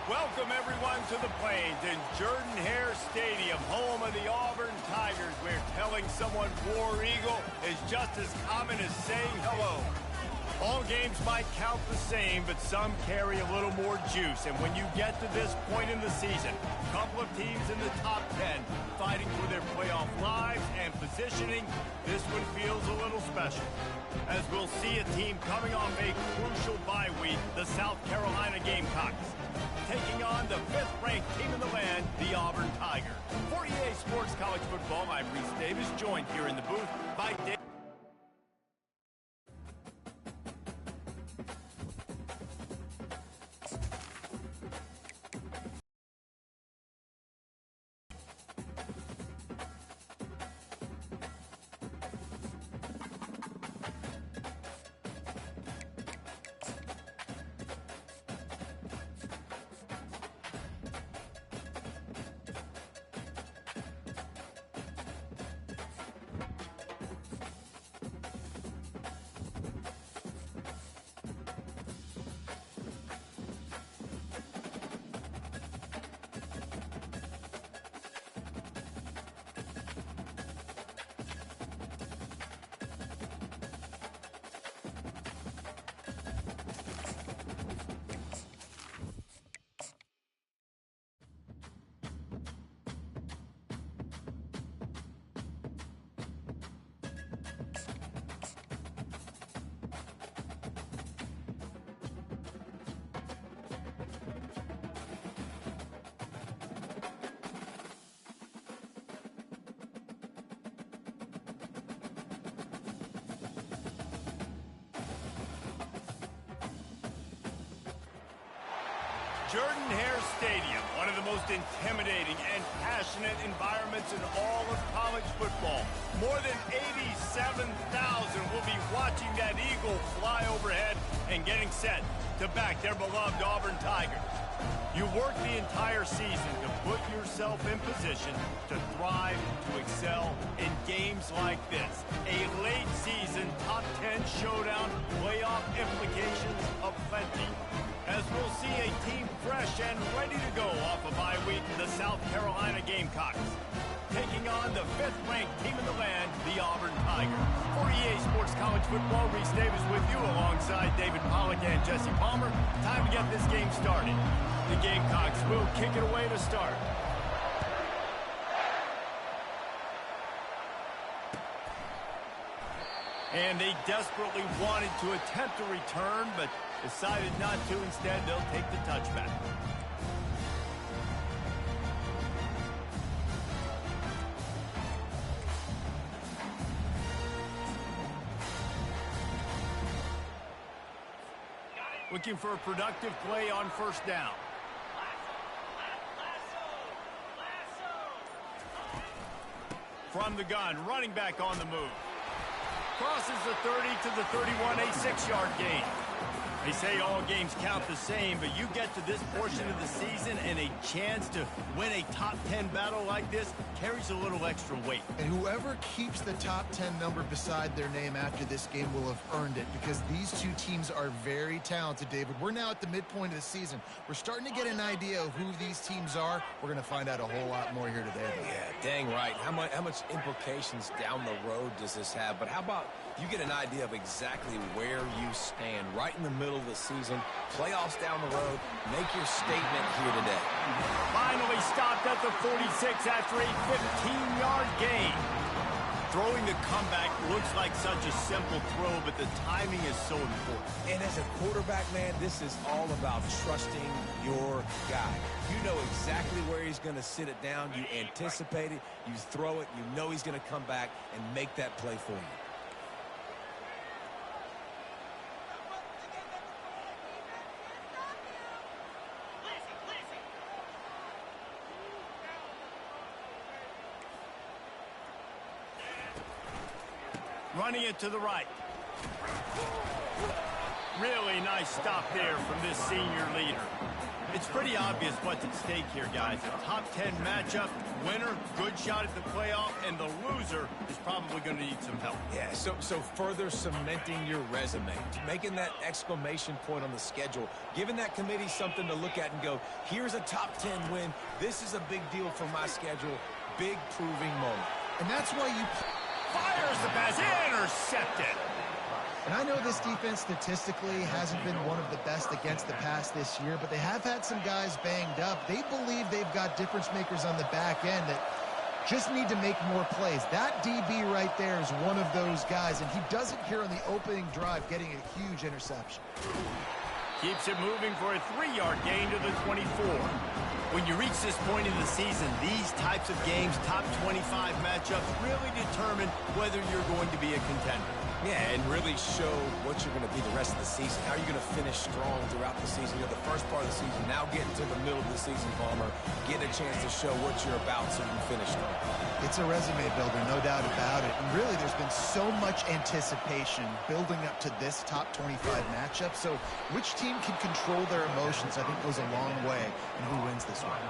Welcome, everyone, to the Plains in Jordan-Hare Stadium, home of the Auburn Tigers, where telling someone War Eagle is just as common as saying hello. All games might count the same, but some carry a little more juice. And when you get to this point in the season, a couple of teams in the top 10 fighting for their playoff lives and positioning, this one feels a little special. As we'll see a team coming off a crucial bye week, the South Carolina Gamecocks, taking on the 5th-ranked team in the land, the Auburn Tigers. For EA Sports College Football, I'm Reese Davis, joined here in the booth by Dave. Jordan-Hare Stadium, one of the most intimidating and passionate environments in all of college football. More than 87,000 will be watching that eagle fly overhead and getting set to back their beloved Auburn Tigers. You work the entire season to put yourself in position to thrive, to excel in games like this. A late season top 10 showdown, playoff implications aplenty. As we'll see a team fresh and ready to go off a bye week, the South Carolina Gamecocks, taking on the 5th-ranked team in the land, the Auburn Tigers. For EA Sports College Football, Reese Davis with you alongside David Pollack and Jesse Palmer. Time to get this game started. The Gamecocks will kick it away to start. And they desperately wanted to attempt a return, but decided not to. Instead, they'll take the touchback. Looking for a productive play on first down. From the gun, running back on the move. Crosses the 30 to the 31, a 6-yard gain. They say all games count the same, but you get to this portion of the season and a chance to win a top 10 battle like this carries a little extra weight. And whoever keeps the top 10 number beside their name after this game will have earned it, because these two teams are very talented, David. We're now at the midpoint of the season. We're starting to get an idea of who these teams are. We're going to find out a whole lot more here today, though. Yeah, dang right. How much implications down the road does this have? But how about you get an idea of exactly where you stand right in the middle of the season, playoffs down the road, make your statement here today. Finally stopped at the 46 after a 15-yard gain. Throwing the comeback looks like such a simple throw, but the timing is so important. And as a quarterback, man, this is all about trusting your guy. You know exactly where he's going to sit it down. You anticipate it. You throw it. You know he's going to come back and make that play for you. Running it to the right. Really nice stop there from this senior leader. It's pretty obvious what's at stake here, guys. A top 10 matchup, winner, good shot at the playoff, and the loser is probably going to need some help. Yeah, so further cementing your resume, making that exclamation point on the schedule, giving that committee something to look at and go, here's a top 10 win. This is a big deal for my schedule. Big proving moment. And that's why you... Fires the pass, intercepted. And I know this defense statistically hasn't been one of the best against the pass this year, but they have had some guys banged up. They believe they've got difference makers on the back end that just need to make more plays. That DB right there is one of those guys, and he does it here on the opening drive, getting a huge interception. Keeps it moving for a 3-yard gain to the 24. When you reach this point in the season, these types of games, top 25 matchups, really determine whether you're going to be a contender. Yeah, and really show what you're going to be the rest of the season. How are you going to finish strong throughout the season? You're the first part of the season, now getting to the middle of the season, Palmer. Get a chance to show what you're about so you can finish strong. It's a resume builder, no doubt about it. And really, there's been so much anticipation building up to this top 25 matchup. So which team can control their emotions, I think, goes a long way in who wins this one.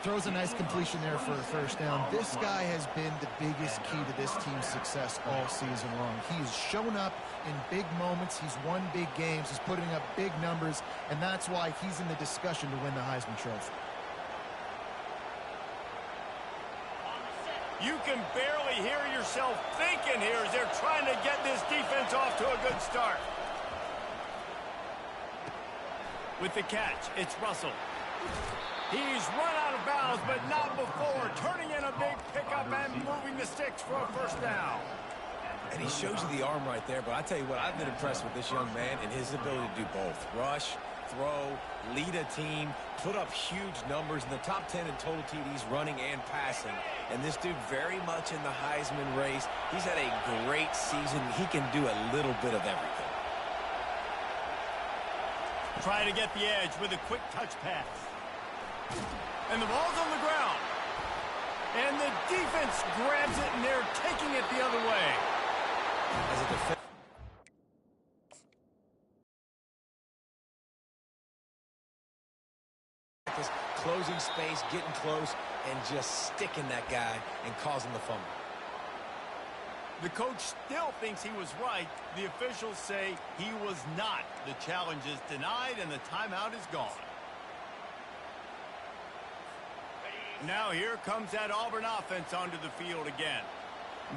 Throws a nice completion there for a first down. This guy has been the biggest key to this team's success all season long. He's shown up in big moments. He's won big games. He's putting up big numbers, and that's why he's in the discussion to win the Heisman Trophy. You can barely hear yourself thinking here as they're trying to get this defense off to a good start. With the catch, it's Russell. He's run out of bounds, but not before. Turning in a big pickup and moving the sticks for a first down. And he shows you the arm right there, but I tell you what, I've been impressed with this young man and his ability to do both. Rush, throw, lead a team, put up huge numbers in the top 10 in total TDs running and passing. And this dude very much in the Heisman race. He's had a great season. He can do a little bit of everything. Try to get the edge with a quick touch pass. And the ball's on the ground. And the defense grabs it, and they're taking it the other way. As a defense. Closing space, getting close, and just sticking that guy and causing the fumble. The coach still thinks he was right. The officials say he was not. The challenge is denied, and the timeout is gone. Now here comes that Auburn offense onto the field again.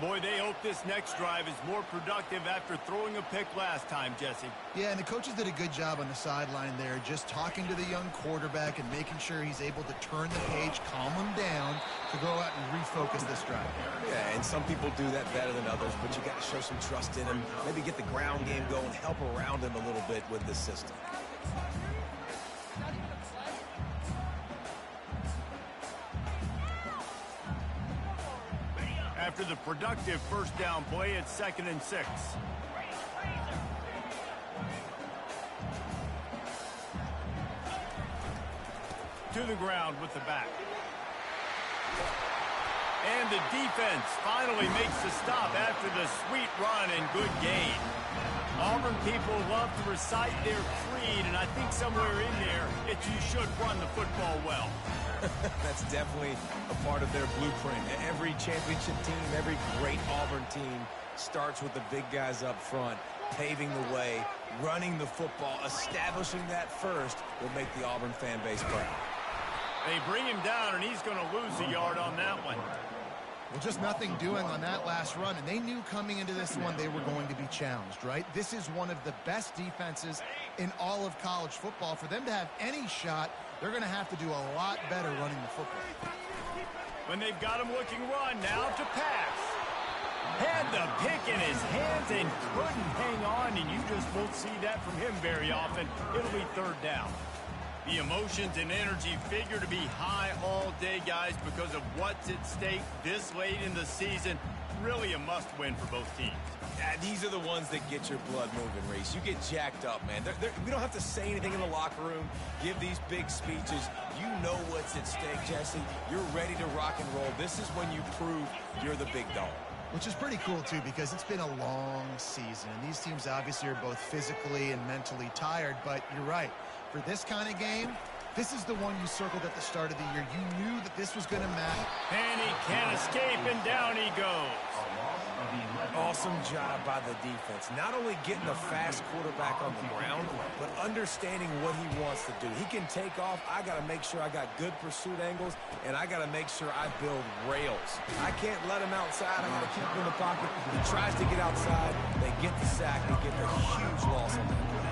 Boy, they hope this next drive is more productive after throwing a pick last time, Jesse. Yeah, and the coaches did a good job on the sideline there, just talking to the young quarterback and making sure he's able to turn the page, calm him down, to go out and refocus this drive. Yeah, and some people do that better than others, but you got to show some trust in him, maybe get the ground game going, help around him a little bit with this system. After the productive first down play, it's 2nd and 6. To the ground with the back. And the defense finally makes the stop after the sweet run and good gain. Auburn people love to recite their creed, and I think somewhere in there, it's you should run the football well. That's definitely a part of their blueprint. Every championship team, every great Auburn team starts with the big guys up front, paving the way, running the football, establishing that first will make the Auburn fan base proud. They bring him down, and he's going to lose a yard on that one. Well, just nothing doing on that last run, and they knew coming into this one they were going to be challenged, right? This is one of the best defenses in all of college football. For them to have any shot, they're going to have to do a lot better running the football. When they've got him looking run, now to pass. Had the pick in his hands and couldn't hang on, and you just won't see that from him very often. It'll be 3rd down. The emotions and energy figure to be high all day, guys, because of what's at stake this late in the season. Really a must-win for both teams. Yeah, these are the ones that get your blood moving, Reese. You get jacked up, man. We don't have to say anything in the locker room, give these big speeches. You know what's at stake, Jesse. You're ready to rock and roll. This is when you prove you're the big dog. Which is pretty cool, too, because it's been a long season. And these teams obviously are both physically and mentally tired. But you're right. For this kind of game, this is the one you circled at the start of the year. You knew that this was going to matter. And he can't escape, and down he goes. Awesome job by the defense. Not only getting the fast quarterback on the ground, but understanding what he wants to do. He can take off. I got to make sure I got good pursuit angles, and I got to make sure I build rails. I can't let him outside. I got to keep him in the pocket. He tries to get outside. They get the sack. They get the huge loss on that play.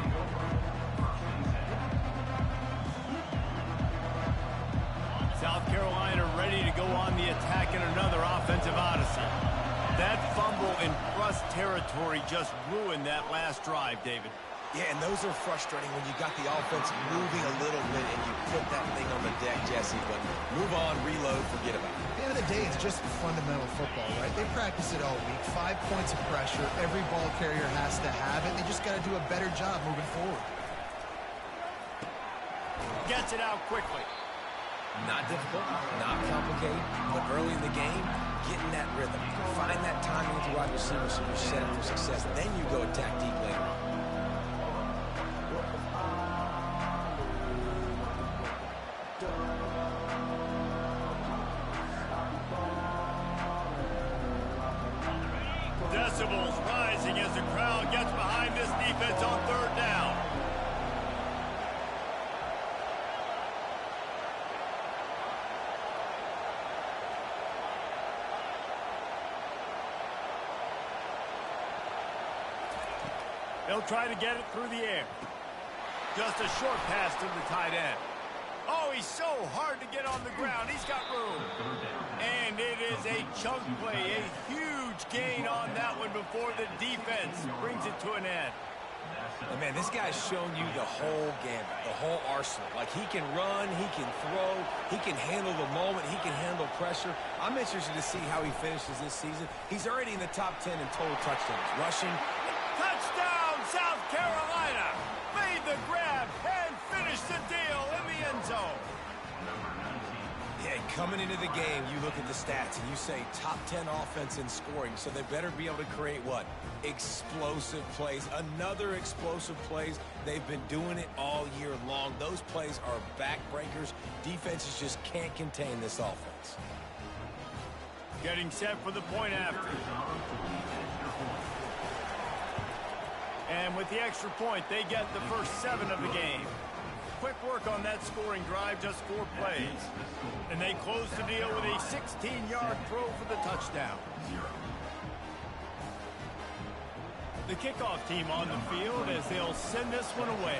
South Carolina ready to go on the attack in another offensive odyssey. That fumble in Russ territory just ruined that last drive, David. Yeah, and those are frustrating when you got the offense moving a little bit and you put that thing on the deck, Jesse. But move on, reload, forget about it. At the end of the day, it's just fundamental football, right? They practice it all week. 5 points of pressure. Every ball carrier has to have it. They just got to do a better job moving forward. Gets it out quickly. Not difficult, not complicated, but early in the game, getting that rhythm. Find that timing with the wide receiver so you're set up for success. Then you go attack deep later on. Decibels rising as the crowd gets behind this defense on third down. They'll try to get it through the air. Just a short pass to the tight end. Oh, he's so hard to get on the ground. He's got room. And it is a chunk play, a huge gain on that one before the defense brings it to an end. And man, this guy's shown you the whole gambit, the whole arsenal. Like, he can run, he can throw, he can handle the moment, he can handle pressure. I'm interested to see how he finishes this season. He's already in the top 10 in total touchdowns. Rushing. Touchdown, South Carolina! Made the grab and finished the deal in the end zone. Yeah, coming into the game, you look at the stats and you say top 10 offense in scoring, so they better be able to create what? Explosive plays. Another explosive plays. They've been doing it all year long. Those plays are backbreakers. Defenses just can't contain this offense. Getting set for the point after. And with the extra point, they get the first 7 of the game. Quick work on that scoring drive, just 4 plays. And they close the deal with a 16-yard throw for the touchdown. The kickoff team on the field as they'll send this one away.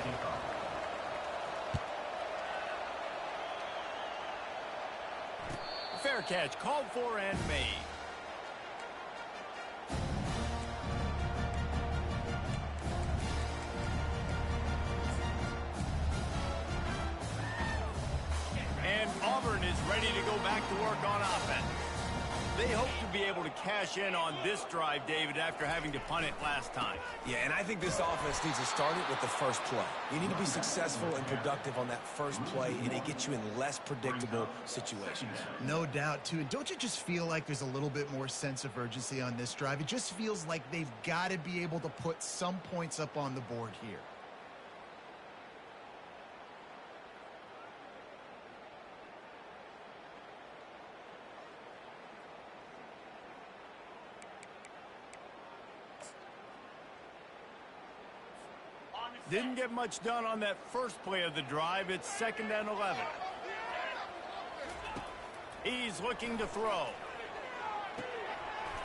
Fair catch, called for and made. And Auburn is ready to go back to work on offense. They hope to be able to cash in on this drive, David, after having to punt it last time. Yeah, and I think this offense needs to start it with the first play. You need to be successful and productive on that first play, and it gets you in less predictable situations. No doubt, too. And don't you just feel like there's a little bit more sense of urgency on this drive? It just feels like they've got to be able to put some points up on the board here. Didn't get much done on that first play of the drive. It's 2nd and 11. He's looking to throw.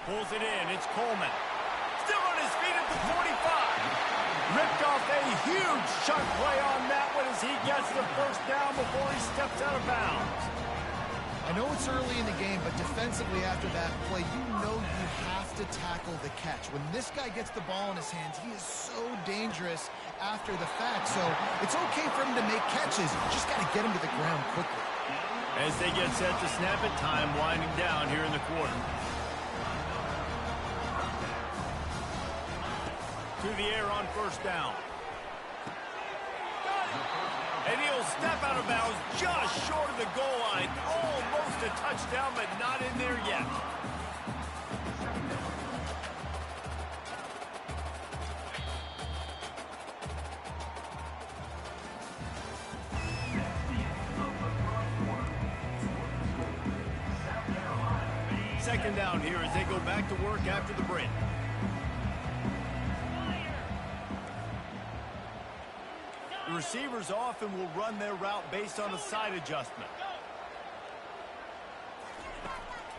Pulls it in. It's Coleman. Still on his feet at the 45. Ripped off a huge chunk play on that one as he gets the first down before he steps out of bounds. I know it's early in the game, but defensively after that play, you know you have to tackle the catch. When this guy gets the ball in his hands, he is so dangerous after the fact. So it's okay for him to make catches. You just got to get him to the ground quickly. As they get set to snap it, time winding down here in the quarter. To the air on first down. And he'll step out of bounds just short of the goal line. Almost a touchdown, but not in there yet. second down here as they go back to work after the break. The receivers often will run their route based on a side adjustment.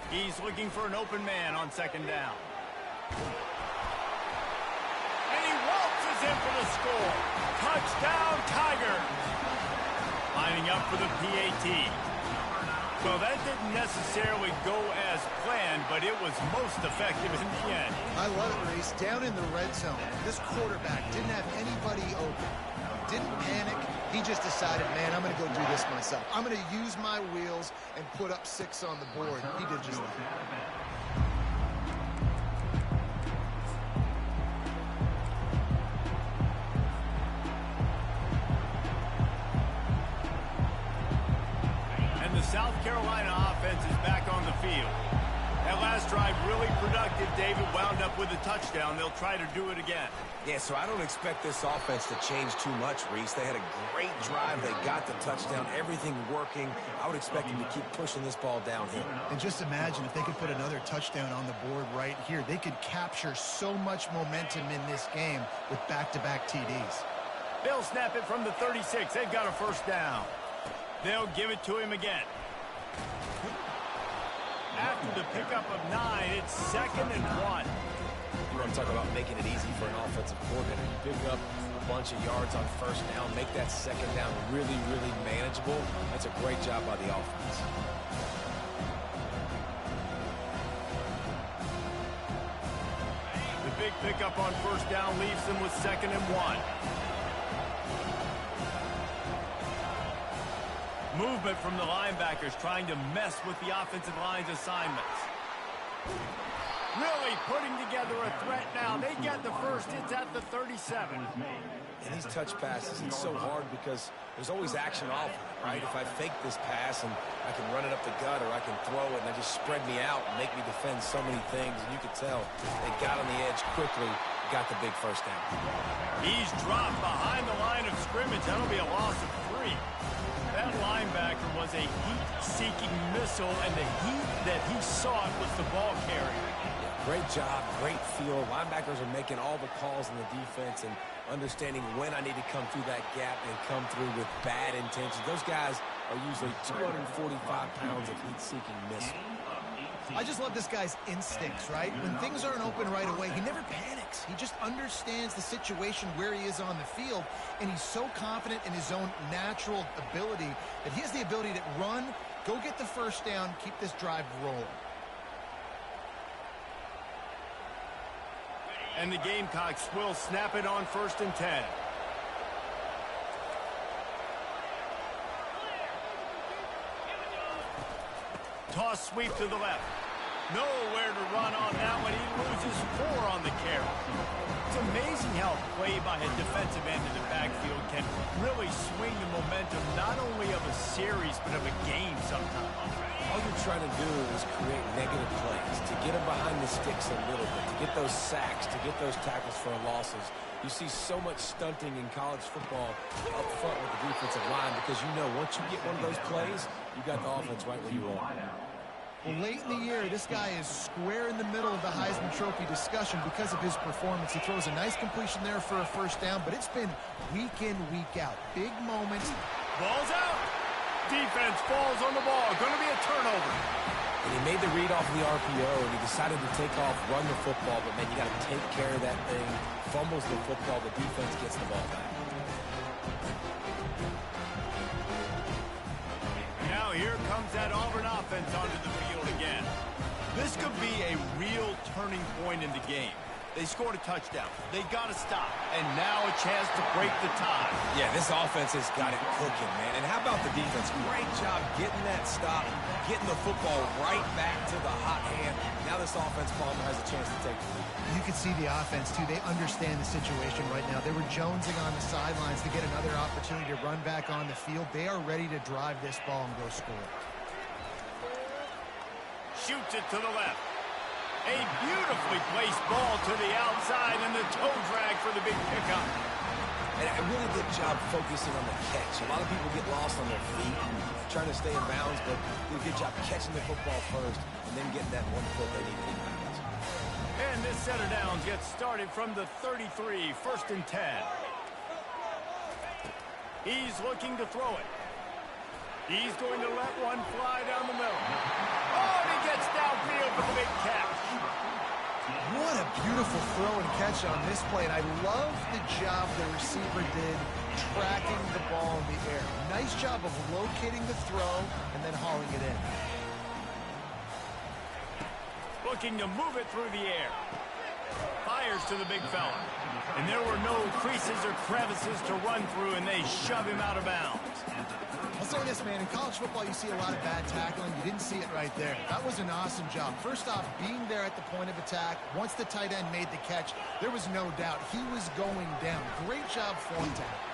He's looking for an open man on second down. And he waltzes in for the score. Touchdown, Tigers. Lining up for the PAT. Well, that didn't necessarily go as planned, but it was most effective in the end. I love it, Reese. Down in the red zone, this quarterback didn't have anybody open. Didn't panic. He just decided, man, I'm going to go do this myself. I'm going to use my wheels and put up 6 on the board. He did just that. And the South Carolina offense is back on the field. That last drive really productive. David wound up with a touchdown. They'll try to do it again. Yeah, so I don't expect this offense to change too much, Reese. They had a great drive. They got the touchdown. Everything working. I would expect them to keep pushing this ball downhill. And just imagine if they could put another touchdown on the board right here. They could capture so much momentum in this game with back-to-back TDs. They'll snap it from the 36. They've got a first down. They'll give it to him again. After the pickup of 9, it's 2nd and 1. You want to talk about making it easy for an offensive coordinator. You pick up a bunch of yards on first down, make that second down really, really manageable. That's a great job by the offense. The big pickup on first down leaves them with 2nd and 1. Movement from the linebackers trying to mess with the offensive line's assignments. Really putting together a threat now. They get the first. It's at the 37. And these touch passes, it's so hard because there's always action off of it, right? If I fake this pass and I can run it up the gut or I can throw it and they just spread me out and make me defend so many things. And you could tell they got on the edge quickly, got the big first down. He's dropped behind the line of scrimmage. That'll be a loss of 3. That linebacker was a heat-seeking missile, and the heat that he sought was the ball carrier. Great job, great feel. Linebackers are making all the calls in the defense and understanding when I need to come through that gap and come through with bad intentions. Those guys are usually 245 pounds of heat-seeking missile. I just love this guy's instincts, right? When things aren't open right away, he never panics. He just understands the situation where he is on the field, and he's so confident in his own natural ability that he has the ability to run, go get the first down, keep this drive rolling. And the Gamecocks will snap it on 1st and 10. Toss sweep to the left. Nowhere to run on that one. He loses 4 on the carry. It's amazing how play by a defensive end in the backfield can really swing the momentum not only of a series but of a game sometimes. All you're trying to do is create negative plays, to get them behind the sticks a little bit, to get those sacks, to get those tackles for losses. You see so much stunting in college football up front with the defensive line because you know once you get one of those plays, you got the offense right where you want. Well, late in the year, this guy is square in the middle of the Heisman Trophy discussion because of his performance. He throws a nice completion there for a first down, but it's been week in, week out. Big moments. Ball's out. Defense falls on the ball. Going to be a turnover. And he made the read off the RPO, and he decided to take off, run the football, but, man, you got to take care of that thing. Fumbles the football, the defense gets the ball back. Now here comes that Auburn offense onto the field again. This could be a real turning point in the game. They scored a touchdown. They got to stop. And now a chance to break the tie. Yeah, this offense has got it cooking, man. And how about the defense? Great job getting that stop, getting the football right back to the hot hand. Now this offense, Palmer, has a chance to take the lead. You can see the offense, too. They understand the situation right now. They were jonesing on the sidelines to get another opportunity to run back on the field. They are ready to drive this ball and go score. Shoots it to the left. A beautifully placed ball to the outside and the toe drag for the big pickup. And a really good job focusing on the catch. A lot of people get lost on their feet trying to stay in bounds, but do a good job catching the football first and then getting that 1 foot they need to get bounds. And this set of downs gets started from the 33, 1st and 10. He's looking to throw it. He's going to let one fly down the middle. Oh, and he gets downfield for the big catch. What a beautiful throw and catch on this play, and I love the job the receiver did tracking the ball in the air. Nice job of locating the throw and then hauling it in. Looking to move it through the air. Fires to the big fella. And there were no creases or crevices to run through, and they shove him out of bounds. I'll say this, man. In college football, you see a lot of bad tackling. You didn't see it right there. That was an awesome job. First off, being there at the point of attack. Once the tight end made the catch, there was no doubt he was going down. Great job form tackle.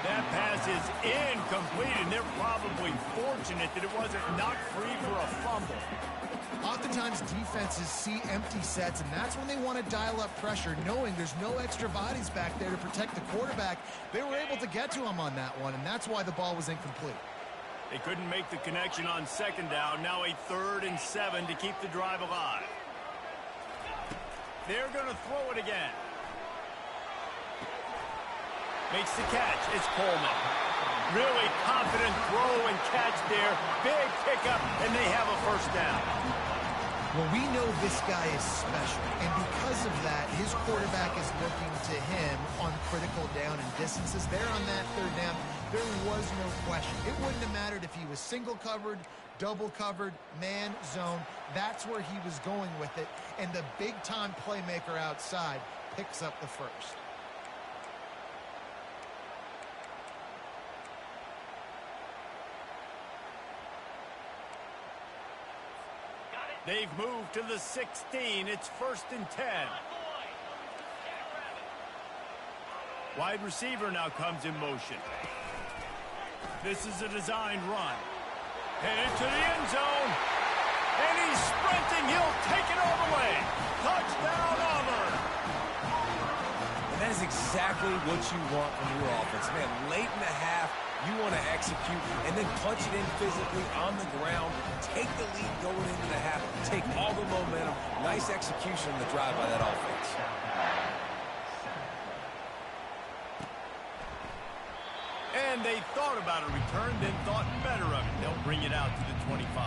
That pass is incomplete, and they're probably fortunate that it wasn't knocked free for a fumble. Oftentimes, defenses see empty sets, and that's when they want to dial up pressure, knowing there's no extra bodies back there to protect the quarterback. They were able to get to him on that one, and that's why the ball was incomplete. They couldn't make the connection on 2nd down. Now a 3rd and 7 to keep the drive alive. They're going to throw it again. Makes the catch. It's Coleman. Really confident throw and catch there. Big pickup, and they have a 1st down. Well, we know this guy is special, and because of that, his quarterback is looking to him on critical down and distances. There on that 3rd down, there was no question. It wouldn't have mattered if he was single covered, double covered, man, zone. That's where he was going with it, and the big-time playmaker outside picks up the 1st. They've moved to the 16. It's 1st and 10. Wide receiver now comes in motion. This is a designed run. Headed to the end zone. And he's sprinting. He'll take it all the way. Touchdown, Auburn. And that is exactly what you want from your offense. Man, late in the half, you want to execute and then punch it in physically on the ground. Take the lead going into the half. Take all the momentum. Nice execution on the drive by that offense. And they thought about a return, then thought better of it. They'll bring it out to the 25.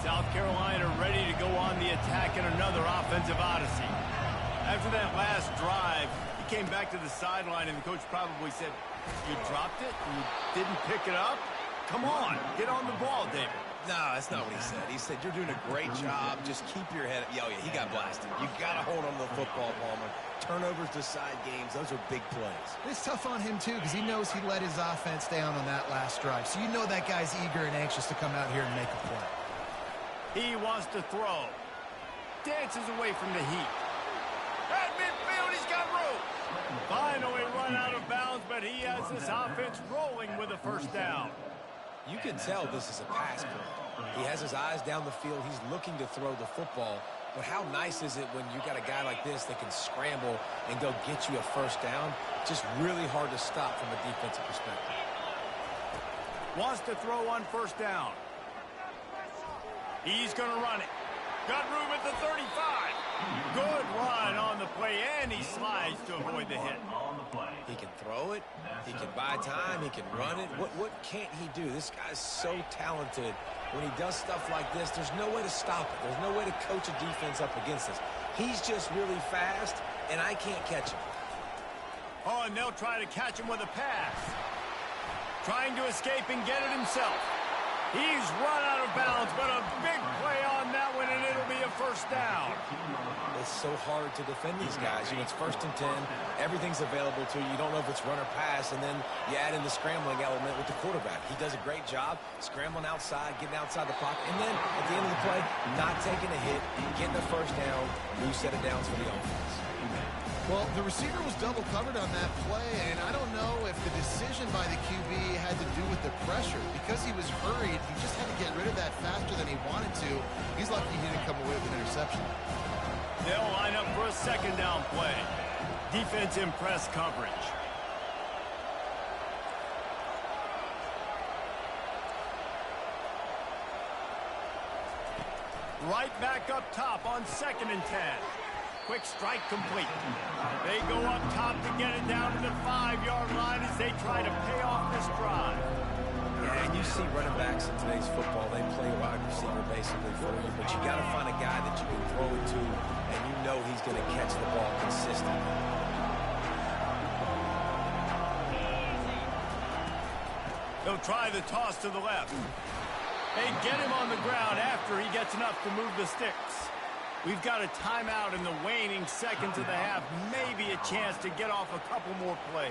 South Carolina ready to go on the attack in another offensive odyssey. After that last drive, he came back to the sideline, and the coach probably said, "You dropped it? You didn't pick it up? Come on, get on the ball, David." No, that's not what he said. He said, "You're doing a great job. Just keep your head up." Oh, yeah, he got blasted. You got to hold on to the football, Palmer. Turnovers decide games. Those are big plays. It's tough on him, too, because he knows he let his offense down on that last drive. So you know that guy's eager and anxious to come out here and make a play. He wants to throw. Dances away from the heat. At midfield, he's got room. Finally run out of bounds, but he has this offense rolling with a 1st down. You can tell this is a pass play. He has his eyes down the field. He's looking to throw the football. But how nice is it when you got a guy like this that can scramble and go get you a 1st down? Just really hard to stop from a defensive perspective. Wants to throw on 1st down. He's going to run it. Got room at the 35. Good run on the play, and he slides to avoid the hit. He can throw it. He can buy time. He can run it. What can't he do? This guy's so talented. When he does stuff like this, there's no way to stop it. There's no way to coach a defense up against this. He's just really fast, and I can't catch him. Oh, and they'll try to catch him with a pass. Trying to escape and get it himself. He's run out of bounds, but a big play on that one, and it'll be a 1st first down. It's so hard to defend these guys. You know, it's 1st and 10. Everything's available to you. You don't know if it's run or pass, and then you add in the scrambling element with the quarterback. He does a great job scrambling outside, getting outside the pocket, and then at the end of the play, not taking a hit, getting the first down, new set of downs for the offense. Well, the receiver was double covered on that play, and I don't know if the decision by the QB had to do with the pressure. Because he was hurried, he just had to get rid of that faster than he wanted to. He's lucky he didn't come away with an interception. They'll line up for a second down play. Defense in press coverage. Right back up top on 2nd and 10. Quick strike complete. They go up top to get it down to the 5-yard line as they try to pay off this drive. Yeah, and you see running backs in today's football, they play wide receiver basically for you, but you got to find a guy that you can throw it to, and you know he's going to catch the ball consistently. They'll try the toss to the left. They get him on the ground after he gets enough to move the sticks. We've got a timeout in the waning seconds of the half. Maybe a chance to get off a couple more plays.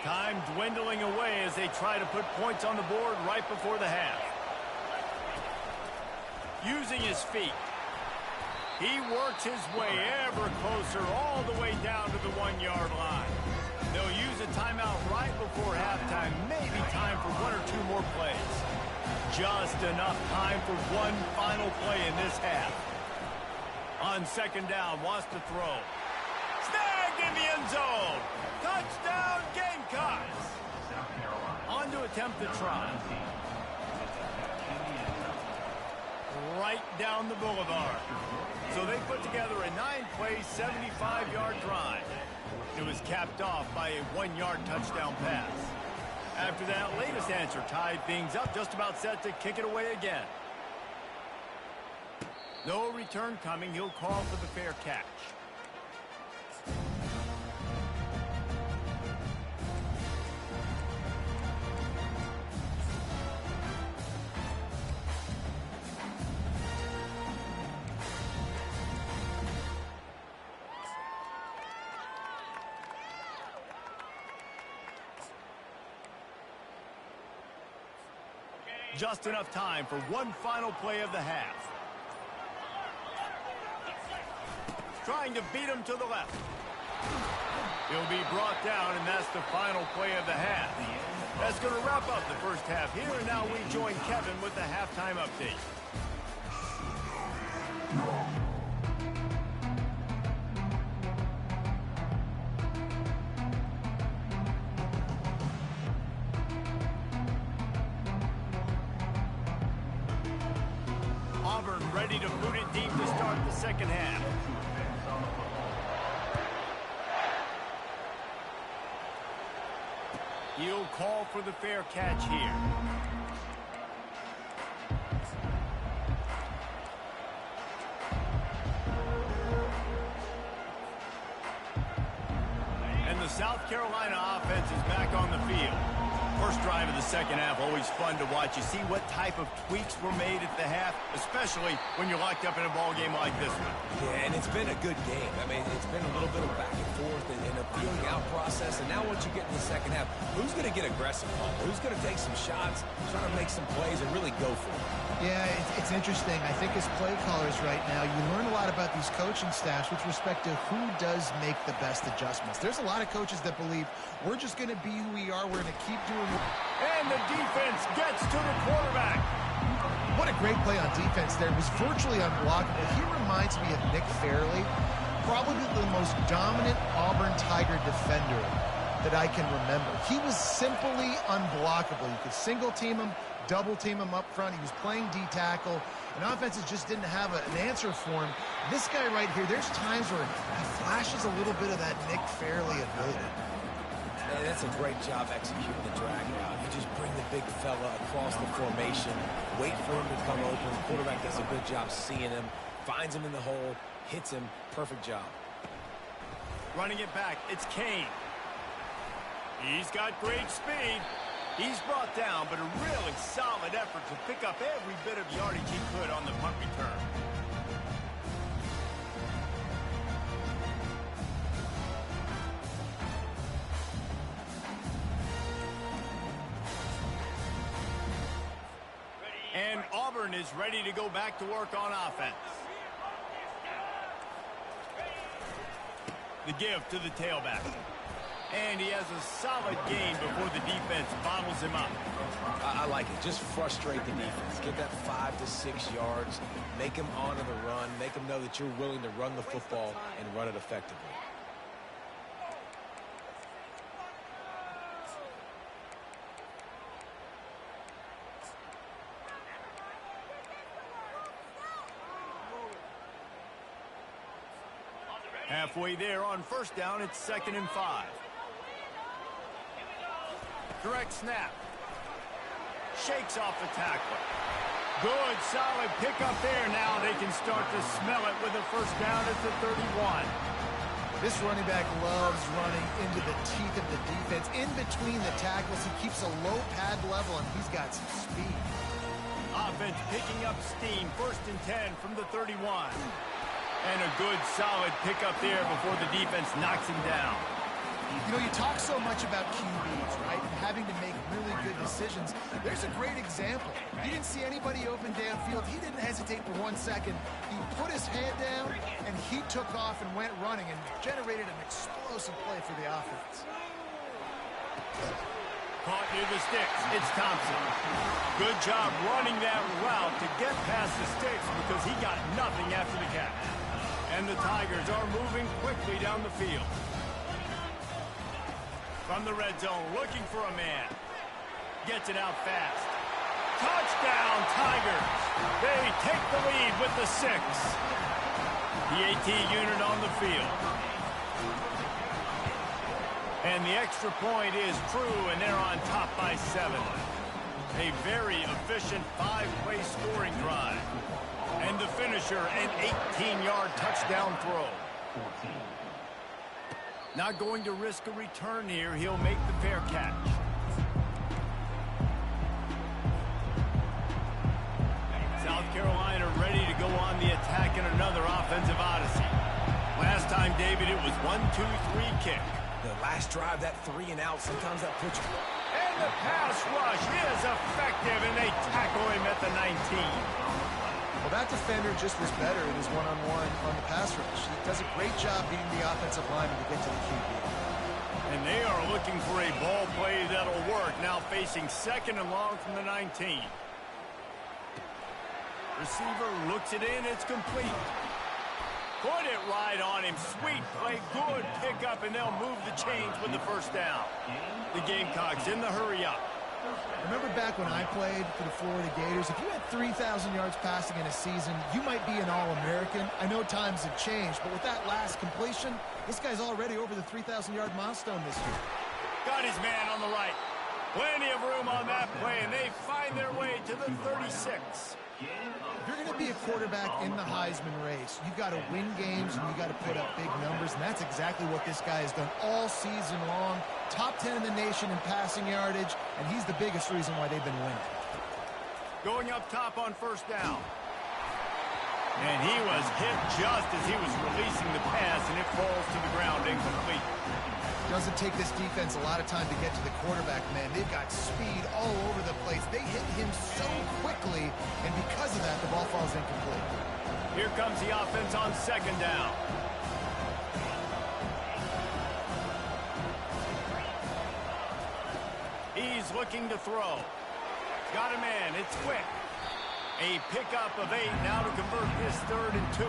Time dwindling away as they try to put points on the board right before the half. Using his feet. He works his way ever closer all the way down to the 1-yard line. They'll use a timeout right before halftime. Maybe time for 1 or 2 more plays. Just enough time for one final play in this half. On 2nd down, wants to throw. Snagged in the end zone. Touchdown, Gamecocks. On to attempt the try. Right down the boulevard. So they put together a 9-play, 75-yard drive. It was capped off by a 1-yard touchdown pass. After that latest answer tied things up, just about set to kick it away again. No return coming. He'll call for the fair catch. Just enough time for one final play of the half. Trying to beat him to the left. He'll be brought down, and that's the final play of the half. That's going to wrap up the first half here, and now we join Kevin with the halftime update. Auburn ready to boot it deep to start the second half. He'll call for the fair catch here. And the South Carolina offense is back on the field. First drive of the second half, always fun to watch. You see what type of tweaks were made at the half, especially when you're locked up in a ball game like this one. Yeah, and it's been a good game. I mean, it's been a little bit of back and forth and a feeling out process. And now once you get in the second half, who's going to get aggressive, Paul? Who's going to take some shots, try to make some plays, and really go for it? Yeah, it's interesting. I think as play callers right now, you learn a lot about these coaching staffs with respect to who does make the best adjustments. There's a lot of coaches that believe we're just going to be who we are. We're going to keep doing. And the defense gets to the quarterback. What a great play on defense there. It was virtually unblockable. He reminds me of Nick Fairley, probably the most dominant Auburn Tiger defender that I can remember. He was simply unblockable. You could single team him, double team him up front. He was playing D-tackle, and offenses just didn't have an answer for him. This guy right here, there's times where he flashes a little bit of that Nick Fairley ability. And that's a great job executing the drag route. You just bring the big fella across the formation, wait for him to come open. The quarterback does a good job seeing him, finds him in the hole, hits him. Perfect job. Running it back, it's Kane. He's got great speed. He's brought down, but a really solid effort to pick up every bit of yardage he could on the punt return. And Auburn is ready to go back to work on offense. The give to the tailback. And he has a solid gain before the defense bottles him up. I like it. Just frustrate the defense. Get that 5 to 6 yards. Make them honor the run. Make them know that you're willing to run the football and run it effectively. Halfway there on first down, it's 2nd and 5. Direct snap. Shakes off the tackler. Good, solid pickup there. Now they can start to smell it with a first down at the 31. This running back loves running into the teeth of the defense. In between the tackles, he keeps a low pad level, and he's got some speed. Offense picking up steam. 1st and 10 from the 31. And a good, solid pickup there before the defense knocks him down. You know, you talk so much about QBs, right, and having to make really good decisions. There's a great example. He didn't see anybody open downfield. He didn't hesitate for 1 second. He put his head down, and he took off and went running and generated an explosive play for the offense. Caught near the sticks. It's Thompson. Good job running that route to get past the sticks because he got nothing after the catch. And the Tigers are moving quickly down the field. From the red zone, looking for a man. Gets it out fast. Touchdown, Tigers. They take the lead with the 6. The AT unit on the field. And the extra point is true, and they're on top by 7. A very efficient 5-play scoring drive. And the finisher, an 18-yard touchdown throw. Not going to risk a return here. He'll make the fair catch. South Carolina ready to go on the attack in another offensive odyssey. Last time, David, it was 1-2-3 kick. The last drive, that 3 and out, sometimes that puts you. And the pass rush is effective, and they tackle him at the 19. Well, that defender just was better in his one-on-one on the pass rush. He does a great job beating the offensive lineman to get to the QB. And they are looking for a ball play that'll work. Now facing 2nd and long from the 19. Receiver looks it in. It's complete. Put it right on him. Sweet play. Good pickup, and they'll move the chains with the first down. The Gamecocks in the hurry-up. Remember back when I played for the Florida Gators, if you had 3,000 yards passing in a season, you might be an All-American. I know times have changed, but with that last completion, this guy's already over the 3,000-yard milestone this year. Got his man on the right. Plenty of room on that play, and they find their way to the 36. If you're going to be a quarterback in the Heisman race, you've got to win games and you've got to put up big numbers, and that's exactly what this guy has done all season long. Top 10 in the nation in passing yardage, and he's the biggest reason why they've been winning. Going up top on first down. And he was hit just as he was releasing the pass, and it falls to the ground incomplete. Doesn't take this defense a lot of time to get to the quarterback, man. They've got speed all over the place. They hit him so quickly, and because of that, the ball falls incomplete. Here comes the offense on 2nd down. He's looking to throw. Got a man. It's quick. A pickup of 8 now to convert this 3rd and 2.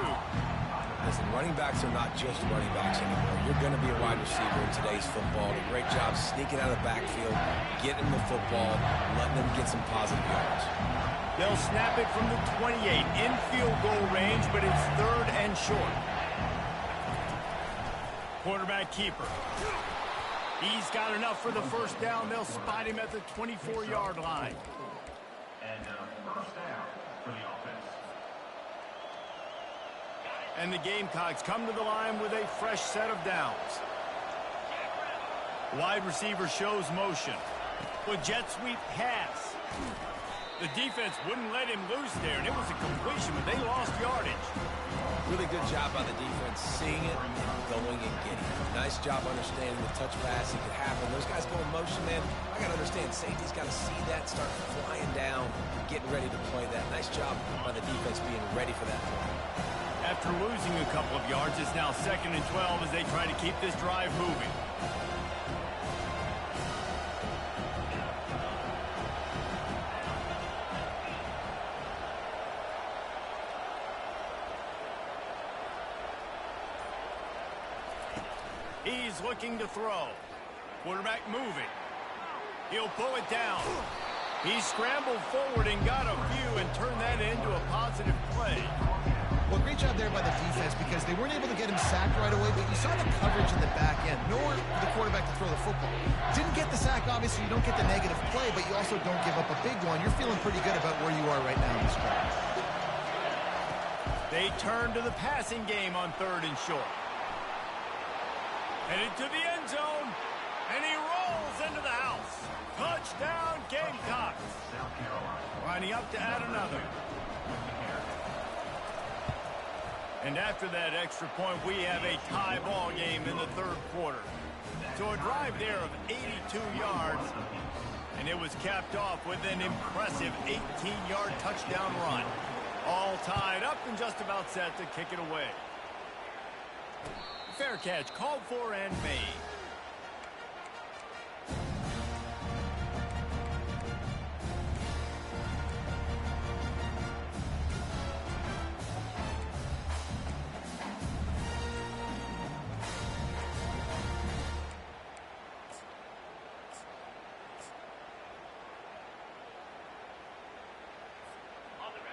Listen, running backs are not just running backs anymore. You're going to be a wide receiver in today's football. A great job sneaking out of the backfield, getting the football, letting them get some positive yards. They'll snap it from the 28 in field goal range, but it's 3rd and short. Quarterback keeper. He's got enough for the first down. They'll spot him at the 24-yard line. And first down for the offense. And the Gamecocks come to the line with a fresh set of downs. Wide receiver shows motion. Well, jet sweep pass. The defense wouldn't let him loose there, and it was a completion, but they lost yardage. Really good job by the defense, seeing it and going and getting it. Nice job understanding the touch pass. It could happen. Those guys go in motion, man. I got to understand, safety's got to see that, start flying down, getting ready to play that. Nice job by the defense being ready for that play. After losing a couple of yards, it's now 2nd and 12 as they try to keep this drive moving. He's looking to throw. Quarterback moving. He'll pull it down. He scrambled forward and got a few and turned that into a positive play. Well, great job there by the defense because they weren't able to get him sacked right away, but you saw the coverage in the back end. Nowhere for the quarterback to throw the football. Didn't get the sack, obviously. You don't get the negative play, but you also don't give up a big one. You're feeling pretty good about where you are right now in this drive. They turn to the passing game on 3rd and short. Headed to the end zone, and he rolls into the house. Touchdown, Gamecocks. Lining up to add another. And after that extra point, we have a tie ball game in the 3rd quarter. So a drive there of 82 yards, and it was capped off with an impressive 18-yard touchdown run. All tied up and just about set to kick it away. Fair catch called for and made.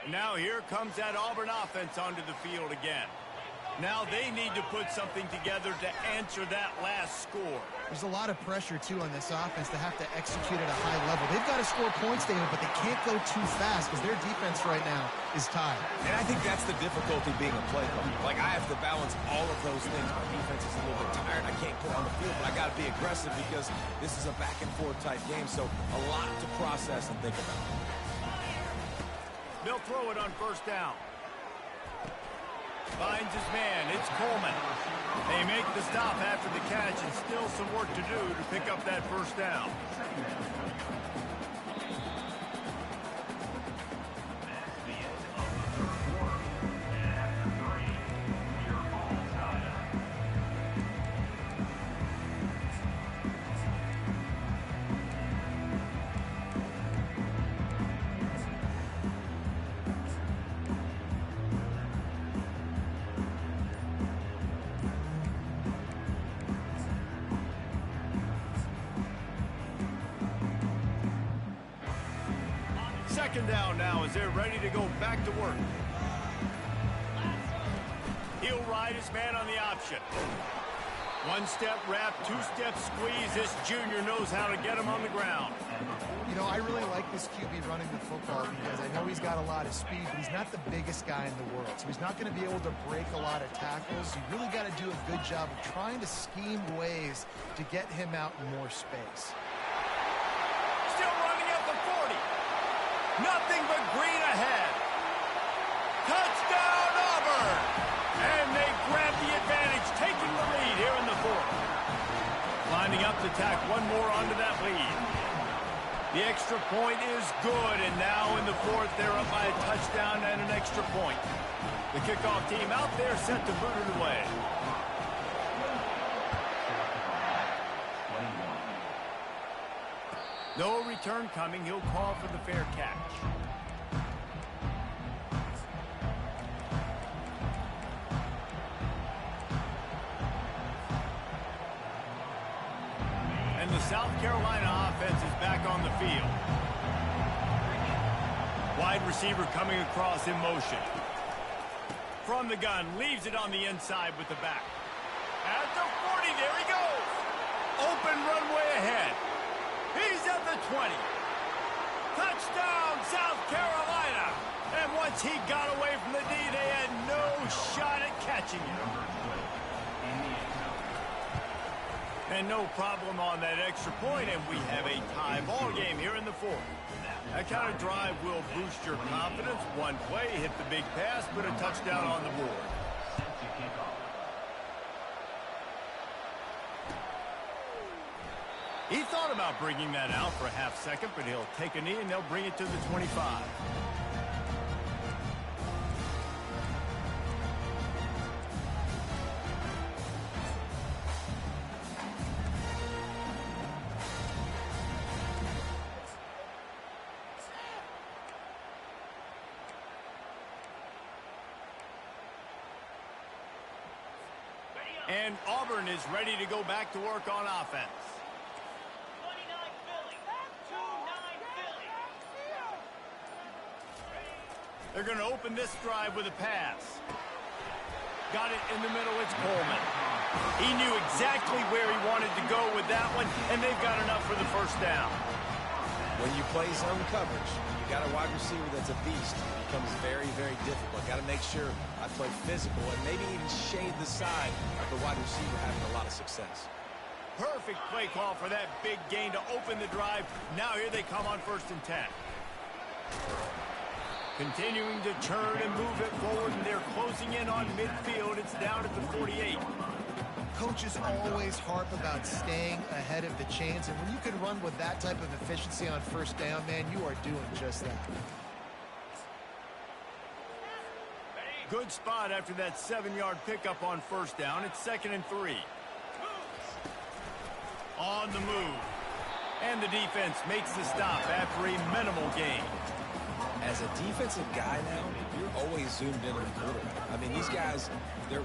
Now here comes that Auburn offense onto the field again. Now they need to put something together to answer that last score. There's a lot of pressure, too, on this offense to have to execute at a high level. They've got to score points, David, but they can't go too fast because their defense right now is tied. And I think that's the difficulty being a play caller. Like, I have to balance all of those things. My defense is a little bit tired. I can't put on the field, but I got to be aggressive because this is a back-and-forth type game, so a lot to process and think about. They'll throw it on 1st down. Finds his man. It's Coleman. They make the stop after the catch and still some work to do to pick up that 1st down. Second down now as they're ready to go back to work. He'll ride his man on the option. 1-step wrap, 2-step squeeze. This junior knows how to get him on the ground. You know, I really like this QB running the football because I know he's got a lot of speed, but he's not the biggest guy in the world. So he's not going to be able to break a lot of tackles. You really got to do a good job of trying to scheme ways to get him out in more space. Still running at the 40. Nothing but green ahead. Touchdown, Auburn! And they grab the advantage, taking the lead here in the 4th. Lining up to tack one more onto that lead. The extra point is good, and now in the 4th, they're up by a touchdown and an extra point. The kickoff team out there set to boot it away. No return coming. He'll call for the fair catch. And the South Carolina offense is back on the field. Wide receiver coming across in motion. From the gun, leaves it on the inside with the back. At the 40, there he goes. Open runway ahead. He's at the 20. Touchdown, South Carolina. And once he got away from the D, they had no shot at catching him. And no problem on that extra point, and we have a tie ball game here in the fourth. That kind of drive will boost your confidence. One play, hit the big pass, put a touchdown on the board. He thought about bringing that out for a half second, but he'll take a knee and they'll bring it to the 25. And Auburn is ready to go back to work on offense. They're going to open this drive with a pass. Got it in the middle. It's Coleman. He knew exactly where he wanted to go with that one, and they've got enough for the first down. When you play zone coverage, you got a wide receiver that's a beast. It becomes very, very difficult. Got to make sure I play physical and maybe even shade the side of the wide receiver having a lot of success. Perfect play call for that big gain to open the drive. Now here they come on 1st and 10. Continuing to turn and move it forward, and they're closing in on midfield. It's down at the 48. Coaches always harp about staying ahead of the chains, and when you can run with that type of efficiency on 1st down, man, you are doing just that. Good spot after that 7-yard pickup on 1st down. It's 2nd and 3. On the move. And the defense makes the stop after a minimal gain. As a defensive guy now, you're always zoomed in on the quarterback. I mean, these guys,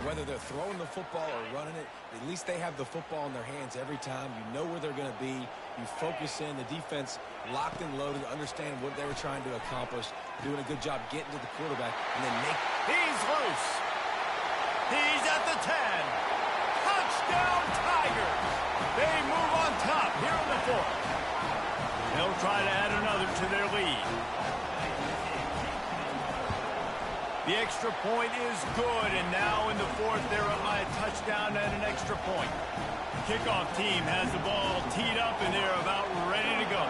whether they're throwing the football or running it, at least they have the football in their hands every time. You know where they're going to be. You focus in. The defense locked and loaded, understand what they were trying to accomplish, doing a good job getting to the quarterback, and then make... He's loose. He's at the 10. Touchdown, Tigers. They move on top here in the 4th. They'll try to add another to their lead. The extra point is good, and now in the 4th, they're up by a touchdown and an extra point. Kickoff team has the ball teed up, and they're about ready to go.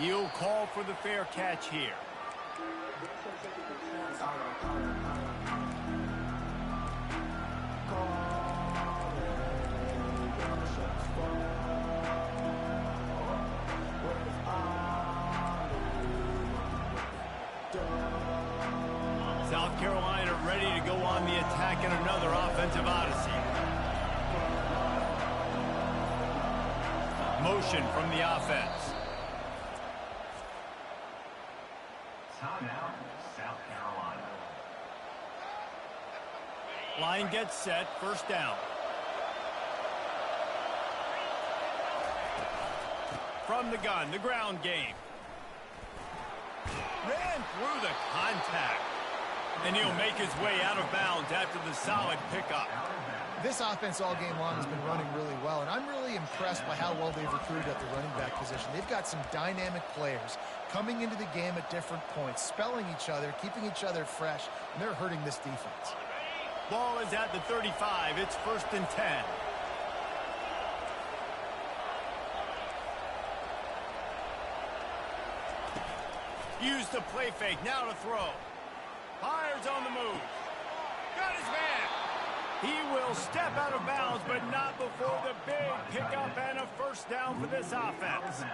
He'll call for the fair catch here. South Carolina ready to go on the attack in another offensive odyssey. Motion from the offense. Timeout, South Carolina. Line gets set, 1st down. From the gun, the ground game. Ran through the contact. And he'll make his way out of bounds after the solid pickup. This offense all game long has been running really well, and I'm really impressed by how well they've recruited at the running back position. They've got some dynamic players coming into the game at different points, spelling each other, keeping each other fresh, and they're hurting this defense. Ball is at the 35. It's 1st and 10. Use the play fake. Now to throw. Fires on the move. Got his man. He will step out of bounds, but not before the big pickup and a 1st down for this offense.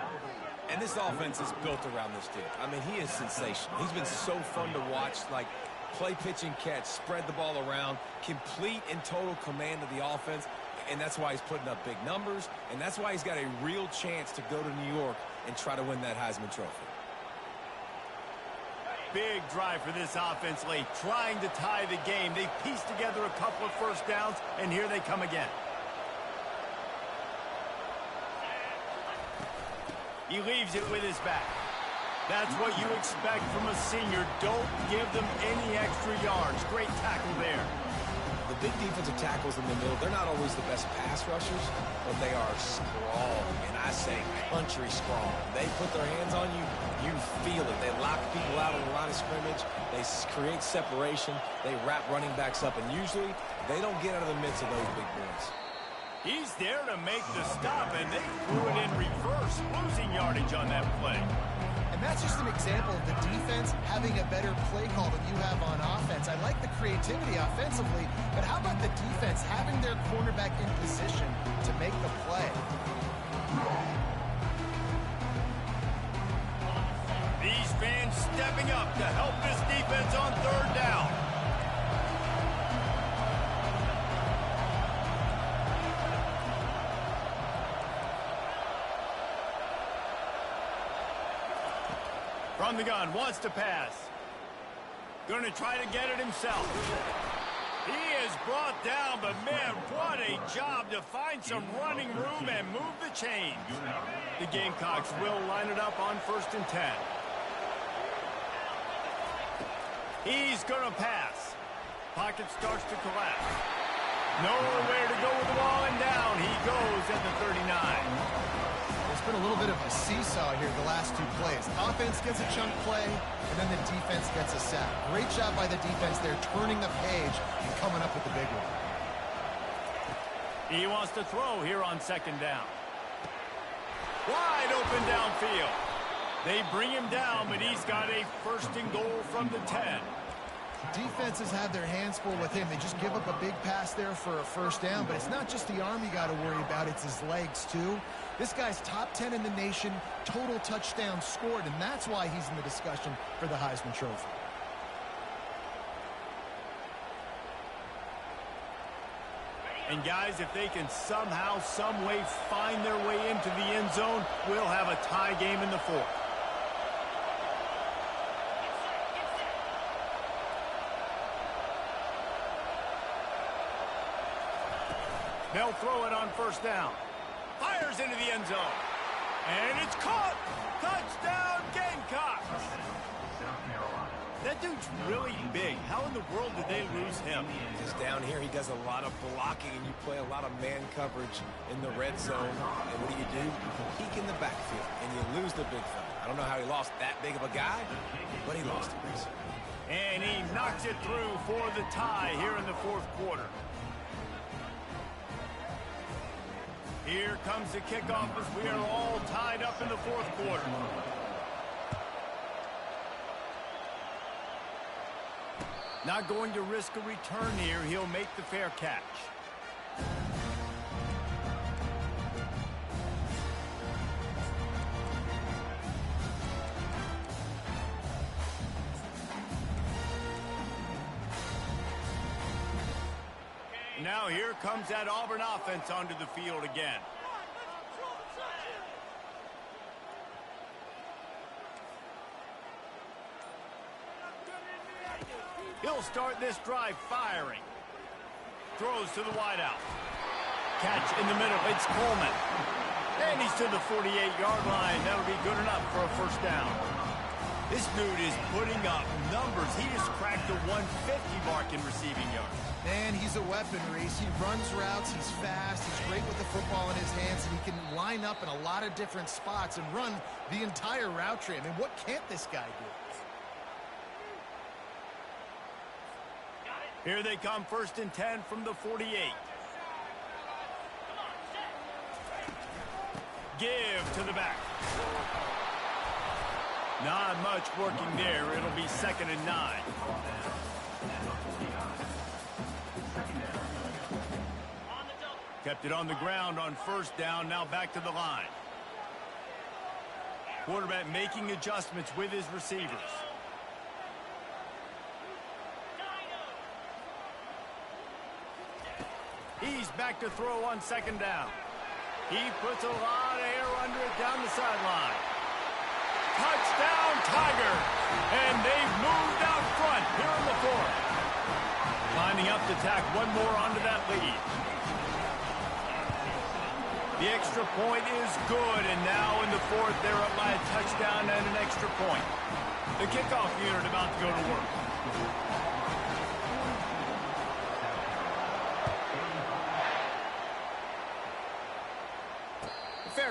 And this offense is built around this dude. I mean, he is sensational. He's been so fun to watch, like play, pitch, and catch, spread the ball around, complete and total command of the offense, and that's why he's putting up big numbers, and that's why he's got a real chance to go to New York and try to win that Heisman Trophy. Big drive for this offense late, trying to tie the game. They pieced together a couple of 1st downs, and here they come again. He leaves it with his back. That's what you expect from a senior. Don't give them any extra yards. Great tackle there. The Big defensive tackles in the middle, they're not always the best pass rushers, but they are strong, and I say country strong. They put their hands on you, you feel it. They lock people out on the line of scrimmage. They create separation. They wrap running backs up, and usually they don't get out of the midst of those big boys. He's there to make the stop, and they threw it in reverse, losing yardage on that play. And that's just an example of the defense having a better play call than you have on offense. I like the creativity offensively, but how about the defense having their cornerback in position to make the play? These fans stepping up to help this defense on third down. From the gun, wants to pass. Going to try to get it himself. He is brought down, but man, what a job to find some running room and move the chains. The Gamecocks will line it up on 1st and 10. He's going to pass. Pocket starts to collapse. Nowhere to go with the ball, and down he goes at the 39. It's been a little bit of a seesaw here the last two plays. Offense gets a chunk play, and then the defense gets a sack. Great job by the defense there, turning the page and coming up with the big one. He wants to throw here on 2nd down. Wide open downfield. They bring him down, but he's got a 1st and goal from the 10. Defenses have their hands full with him. They just give up a big pass there for a 1st down, but it's not just the arm you got to worry about, it's his legs too. This guy's top 10 in the nation, total touchdowns scored, and that's why he's in the discussion for the Heisman Trophy. And guys, if they can somehow, some way find their way into the end zone, we'll have a tie game in the 4th. They'll throw it on 1st down. Fires into the end zone. And it's caught. Touchdown, Gamecocks. That dude's really big. How in the world did they lose him? Because down here he does a lot of blocking, and you play a lot of man coverage in the red zone. And what do? You peek in the backfield, and you lose the big fella. I don't know how he lost that big of a guy, but he lost it. And he knocks it through for the tie here in the 4th quarter. Here comes the kickoff as we are all tied up in the 4th quarter. Not going to risk a return here. He'll make the fair catch. Now here comes that Auburn offense onto the field again. He'll start this drive firing. Throws to the wideout. Catch in the middle. It's Coleman. And he's to the 48-yard line. That'll be good enough for a 1st down. This dude is putting up numbers. He has cracked the 150 mark in receiving yards. Man, he's a weapon, Reese. He runs routes, he's fast, he's great with the football in his hands, and he can line up in a lot of different spots and run the entire route tree. I mean, what can't this guy do? Here they come, 1st and 10 from the 48. Give to the back. Not much working there. It'll be 2nd and 9. Kept it on the ground on 1st down. Now back to the line. Quarterback making adjustments with his receivers. He's back to throw on 2nd down. He puts a lot of air under it down the sideline. Touchdown, Tigers! And they've moved out front here in the 4th. Lining up to tack one more onto that lead. The extra point is good, and now in the 4th, they're up by a touchdown and an extra point. The kickoff unit about to go to work.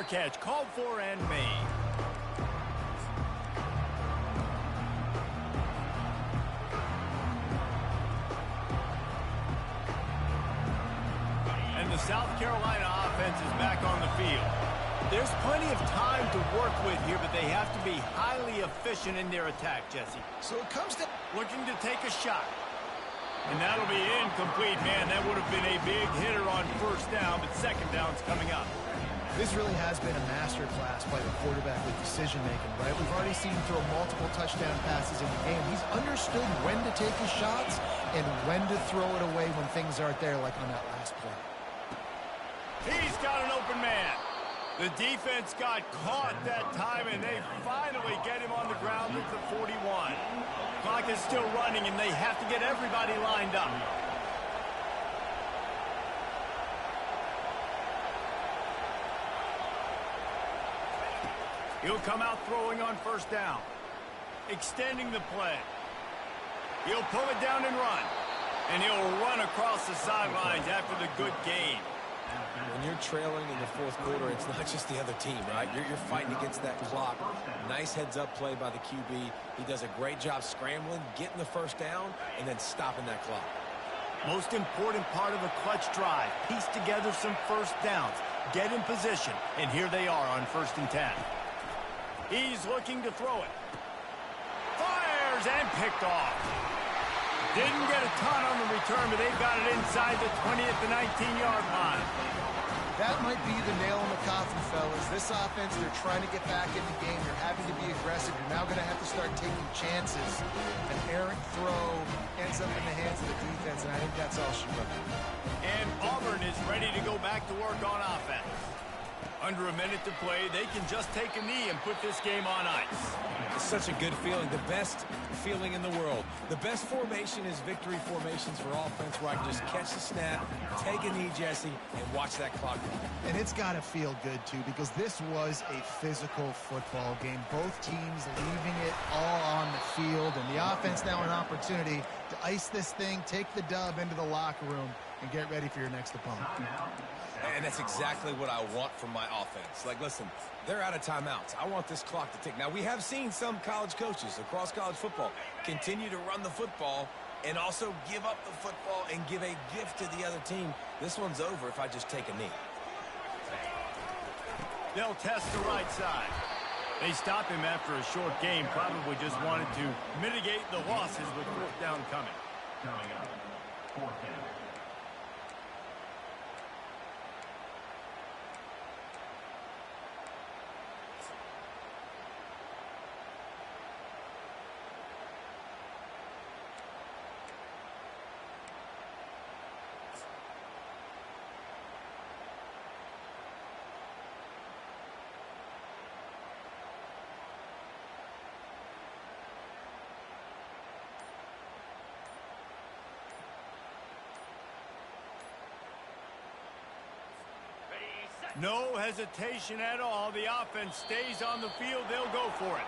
Fair catch, called for and made. And the South Carolina offense is back on the field. There's plenty of time to work with here, but they have to be highly efficient in their attack, Jesse. So it comes to Looking to take a shot. And that'll be incomplete, man. That would have been a big hitter on first down, but second down's coming up. This really has been a master class by the quarterback with decision-making, right? We've already seen him throw multiple touchdown passes in the game. He's understood when to take his shots and when to throw it away when things aren't there, like on that last play. He's got an open man. The defense got caught that time, and they finally get him on the ground at the 41. Clock is still running, and they have to get everybody lined up. He'll come out throwing on first down. Extending the play. He'll pull it down and run. And he'll run across the sidelines after the good gain. When you're trailing in the fourth quarter, it's not just the other team, right? You're fighting against that clock. Nice heads-up play by the QB. He does a great job scrambling, getting the first down, and then stopping that clock. Most important part of a clutch drive. Piece together some first downs. Get in position. And here they are on 1st and 10. He's looking to throw it. Fires and picked off. Didn't get a ton on the return, but they've got it inside the 20 at the 19-yard line. That might be the nail in the coffin, fellas. This offense, they're trying to get back in the game. They're having to be aggressive. You're now going to have to start taking chances. An errant throw ends up in the hands of the defense, and I think that's all she wrote. And Auburn is ready to go back to work on offense. Under a minute to play, they can just take a knee and put this game on ice. It's such a good feeling, the best feeling in the world. The best formation is victory formations for offense, where I can just catch the snap, take a knee, Jesse, and watch that clock run. And it's got to feel good, too, because this was a physical football game. Both teams leaving it all on the field, and the offense now an opportunity to ice this thing, take the dub into the locker room, and get ready for your next opponent. And that's exactly what I want from my offense. Like, listen, they're out of timeouts. I want this clock to tick. Now, we have seen some college coaches across college football continue to run the football and also give up the football and give a gift to the other team. This one's over if I just take a knee. They'll test the right side. They stop him after a short game, probably just wanted to mitigate the losses with 4th down coming. Coming up, 4th down. No hesitation at all. The offense stays on the field. They'll go for it.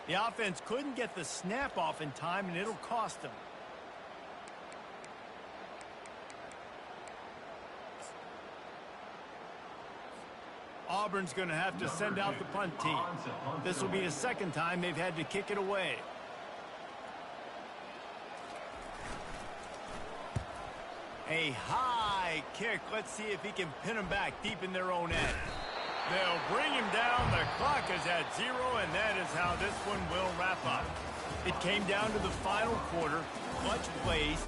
The offense couldn't get the snap off in time, and it'll cost them. Auburn's going to have to send out the punt team. This will be the second time they've had to kick it away. A high kick. Let's see if he can pin them back deep in their own end. They'll bring him down. The clock is at 0, and that is how this one will wrap up. It came down to the final quarter. Clutch plays.